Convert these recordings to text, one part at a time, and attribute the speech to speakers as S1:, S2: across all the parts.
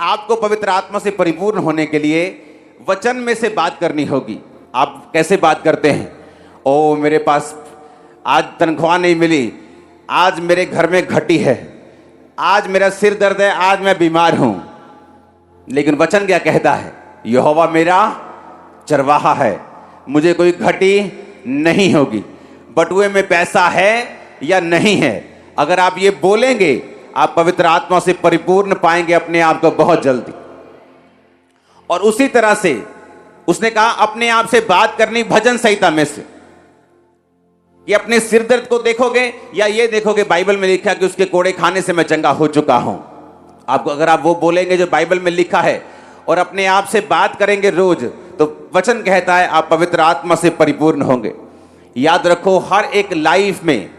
S1: आपको पवित्र आत्मा से परिपूर्ण होने के लिए वचन में से बात करनी होगी। आप कैसे बात करते हैं? ओ मेरे पास आज तनख्वाह नहीं मिली, आज मेरे घर में घटी है, आज मेरा सिर दर्द है, आज मैं बीमार हूं। लेकिन वचन क्या कहता है? यहोवा मेरा चरवाहा है, मुझे कोई घटी नहीं होगी। बटुए में पैसा है या नहीं है, अगर आप ये बोलेंगे आप पवित्र आत्मा से परिपूर्ण पाएंगे अपने आप को बहुत जल्दी। और उसी तरह से उसने कहा अपने आप से बात करनी भजन संहिता में से। ये अपने सिर दर्द को देखोगे या ये देखोगे बाइबल में लिखा कि उसके कोड़े खाने से मैं चंगा हो चुका हूं। आपको अगर आप वो बोलेंगे जो बाइबल में लिखा है और अपने आप से बात करेंगे रोज, तो वचन कहता है आप पवित्र आत्मा से परिपूर्ण होंगे। याद रखो, हर एक लाइफ में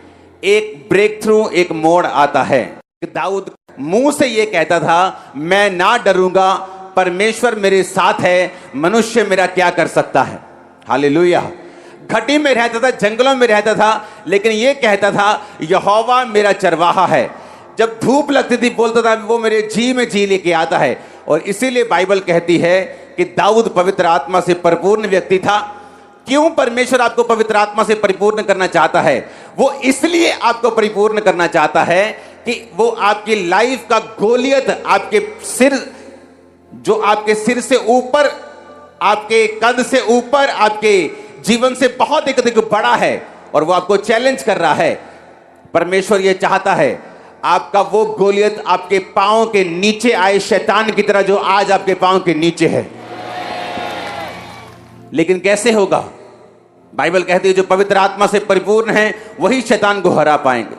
S1: एक ब्रेक थ्रू, एक मोड़ आता है। दाऊद मुंह से ये कहता था मैं ना डरूंगा, परमेश्वर मेरे साथ है, मनुष्य मेरा क्या कर सकता है। हालेलुया। घटी में रहता था, जंगलों में रहता था, लेकिन ये कहता था यहोवा मेरा चरवाहा है। जब धूप लगती थी बोलता था वो मेरे जी में जी लेके आता है। और इसीलिए बाइबल कहती है कि दाऊद पवित्र आत्मा से परिपूर्ण व्यक्ति था। क्यों परमेश्वर आपको पवित्र आत्मा से परिपूर्ण करना चाहता है? वो इसलिए आपको परिपूर्ण करना चाहता है कि वो आपकी लाइफ का गोलियत, आपके सिर, जो आपके सिर से ऊपर, आपके कद से ऊपर, आपके जीवन से बहुत एक अधिक बड़ा है और वो आपको चैलेंज कर रहा है। परमेश्वर ये चाहता है आपका वो गोलियत आपके पांव के नीचे आए, शैतान की तरह जो आज आपके पांव के नीचे है। लेकिन कैसे होगा? बाइबल कहती है जो पवित्र आत्मा से परिपूर्ण है वही शैतान को हरा पाएंगे।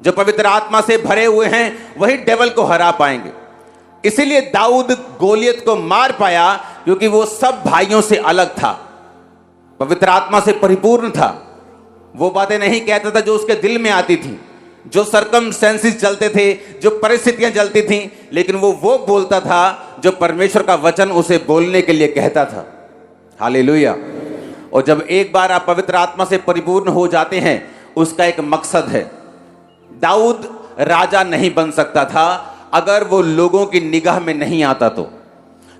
S1: जो पवित्र आत्मा से भरे हुए हैं वही डेविल को हरा पाएंगे। इसीलिए दाऊद गोलियत को मार पाया क्योंकि वो सब भाइयों से अलग था, पवित्र आत्मा से परिपूर्ण था। वो बातें नहीं कहता था जो उसके दिल में आती थी, जो सरकमस्टेंसेस चलते थे, जो परिस्थितियां चलती थीं, लेकिन वो बोलता था जो परमेश्वर का वचन उसे बोलने के लिए कहता था। हालेलुया। और जब एक बार आप पवित्र आत्मा से परिपूर्ण हो जाते हैं, उसका एक मकसद है। दाऊद राजा नहीं बन सकता था अगर वो लोगों की निगाह में नहीं आता। तो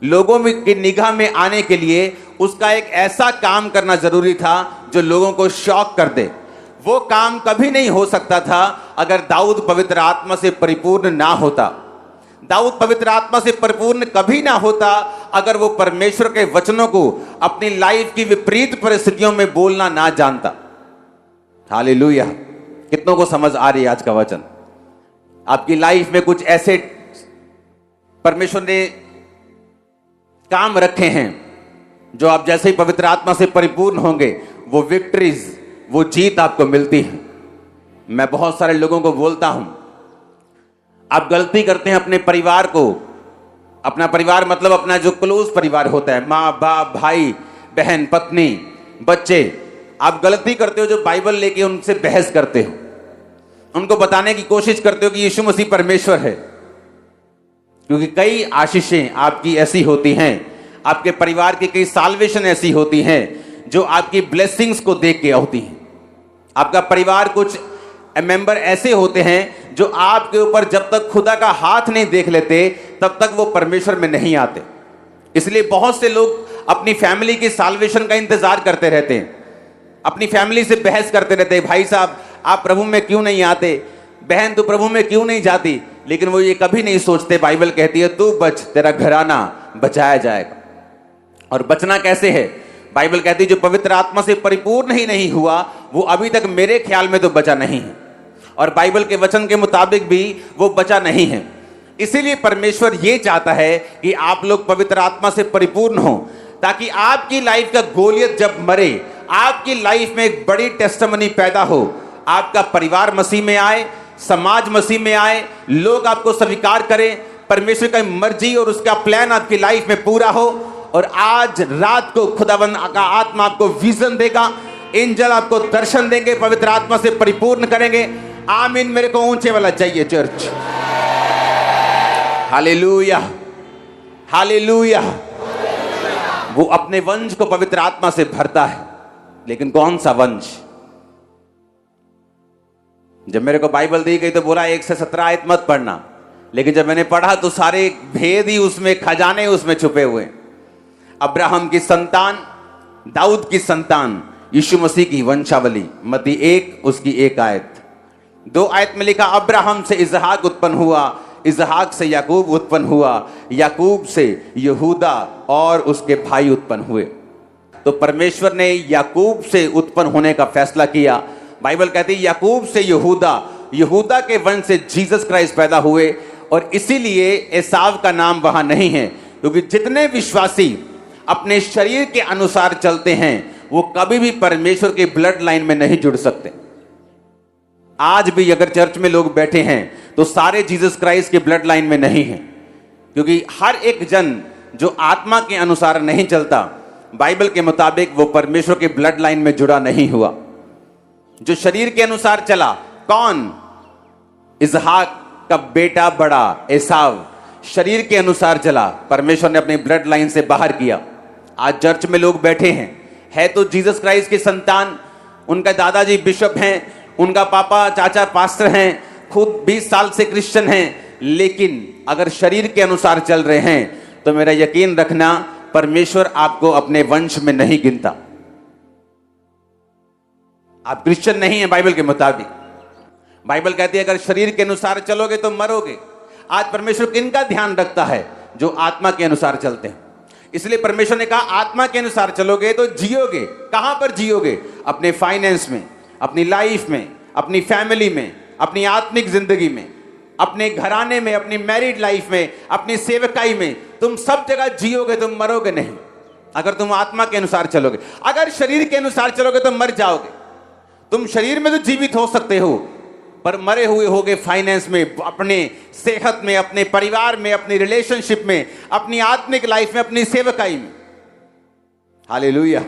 S1: लोगों की निगाह में आने के लिए उसका एक ऐसा काम करना जरूरी था जो लोगों को शॉक कर दे। वो काम कभी नहीं हो सकता था अगर दाऊद पवित्र आत्मा से परिपूर्ण ना होता। दाऊद पवित्र आत्मा से परिपूर्ण कभी ना होता अगर वो परमेश्वर के वचनों को अपनी लाइफ की विपरीत परिस्थितियों में बोलना ना जानता। हालेलुया। कितनों को समझ आ रही है आज का वचन? आपकी लाइफ में कुछ ऐसे परमेश्वर ने काम रखे हैं जो आप जैसे ही पवित्र आत्मा से परिपूर्ण होंगे वो विक्ट्रीज, वो जीत आपको मिलती है। मैं बहुत सारे लोगों को बोलता हूं, आप गलती करते हैं अपने परिवार को, अपना परिवार मतलब अपना जो क्लोज परिवार होता है, माँ बाप, भाई बहन, पत्नी, बच्चे, आप गलती करते हो जो बाइबल लेके उनसे बहस करते हो, उनको बताने की कोशिश करते हो कि यीशु मसीह परमेश्वर है। क्योंकि कई आशीषें आपकी ऐसी होती हैं, आपके परिवार की कई साल्वेशन ऐसी होती हैं जो आपकी ब्लेसिंग्स को देख के होती हैं। आपका परिवार कुछ मेंबर ऐसे होते हैं जो आपके ऊपर जब तक खुदा का हाथ नहीं देख लेते तब तक वो परमेश्वर में नहीं आते। इसलिए बहुत से लोग अपनी फैमिली की साल्वेशन का इंतजार करते रहते हैं, अपनी फैमिली से बहस करते रहते हैं, भाई साहब आप प्रभु में क्यों नहीं आते, बहन तू प्रभु में क्यों नहीं जाती। लेकिन वो ये कभी नहीं सोचते, बाइबल कहती है तू बच, तेरा घराना बचाया जाएगा। और बचना कैसे है? बाइबल कहती है जो पवित्र आत्मा से परिपूर्ण ही नहीं हुआ वो अभी तक मेरे ख्याल में तो बचा नहीं है, और बाइबल के वचन के मुताबिक भी वो बचा नहीं है। इसीलिए परमेश्वर ये चाहता है कि आप लोग पवित्र आत्मा से परिपूर्ण हो, ताकि आपकी लाइफ का गोलियत जब मरे, आपकी लाइफ में एक बड़ी टेस्टिमनी पैदा हो। आपका परिवार मसीह में आए, समाज मसीह में आए, लोग आपको स्वीकार करें, परमेश्वर की मर्जी और उसका प्लान आपकी लाइफ में पूरा हो। और आज रात को खुदावंद का आत्मा आपको विजन देगा, एंजल आपको दर्शन देंगे, पवित्र आत्मा से परिपूर्ण करेंगे। आमीन। मेरे को ऊंचे वाला चाहिए चर्च। Hallelujah, hallelujah. वो अपने वंश को पवित्र आत्मा से भरता है, लेकिन कौन सा वंश? जब मेरे को बाइबल दी गई तो बोला 1 से 17 आयत मत पढ़ना, लेकिन जब मैंने पढ़ा तो सारे भेद ही उसमें, खजाने उसमें छुपे हुए। अब्राहम की संतान, दाऊद की संतान, यीशु मसीह की वंशावली। मत्ती 1 उसकी 1 आयत। 2 आयत में लिखा अब्राहम से इसहाक उत्पन्न हुआ, इसहाक से याकूब उत्पन्न हुआ, याकूब से यहूदा और उसके भाई उत्पन्न हुए। तो परमेश्वर ने याकूब से उत्पन्न होने का फैसला किया। बाइबल कहती है याकूब से यहूदा, यहूदा के वंश से जीसस क्राइस्ट पैदा हुए। और इसीलिए एसाव का नाम वहां नहीं है, क्योंकि जितने विश्वासी अपने शरीर के अनुसार चलते हैं वो कभी भी परमेश्वर के ब्लड लाइन में नहीं जुड़ सकते। आज भी अगर चर्च में लोग बैठे हैं तो सारे जीसस क्राइस्ट के ब्लड लाइन में नहीं है, क्योंकि हर एक जन जो आत्मा के अनुसार नहीं चलता, बाइबल के मुताबिक वो परमेश्वर के ब्लड लाइन में जुड़ा नहीं हुआ। जो शरीर के अनुसार चला, कौन? इसहाक का बेटा बड़ा एसाव शरीर के अनुसार चला, परमेश्वर ने अपनी ब्लड लाइन से बाहर किया। आज चर्च में लोग बैठे हैं, है तो जीसस क्राइस्ट की संतान, उनका दादाजी बिशप हैं, उनका पापा चाचा पास्टर हैं, खुद 20 साल से क्रिश्चियन हैं, लेकिन अगर शरीर के अनुसार चल रहे हैं तो मेरा यकीन रखना परमेश्वर आपको अपने वंश में नहीं गिनता। आप क्रिश्चियन नहीं है बाइबल के मुताबिक। बाइबल कहती है अगर शरीर के अनुसार चलोगे तो मरोगे। आज परमेश्वर किनका ध्यान रखता है? जो आत्मा के अनुसार चलते हैं। इसलिए परमेश्वर ने कहा आत्मा के अनुसार चलोगे तो जियोगे। कहां पर जियोगे? अपने फाइनेंस में, अपनी लाइफ में, अपनी फैमिली में, अपनी आत्मिक जिंदगी में, अपने घराने में, अपनी मैरिड लाइफ में, अपनी सेवकाई में, तुम सब जगह जियोगे, तुम मरोगे नहीं अगर तुम आत्मा के अनुसार चलोगे। अगर शरीर के अनुसार चलोगे तो मर जाओगे। तुम शरीर में तो जीवित हो सकते हो पर मरे हुए होगे फाइनेंस में, अपने सेहत में, अपने परिवार में, अपनी रिलेशनशिप में, अपनी आत्मिक लाइफ में, अपनी सेवकाई में। हालेलुया।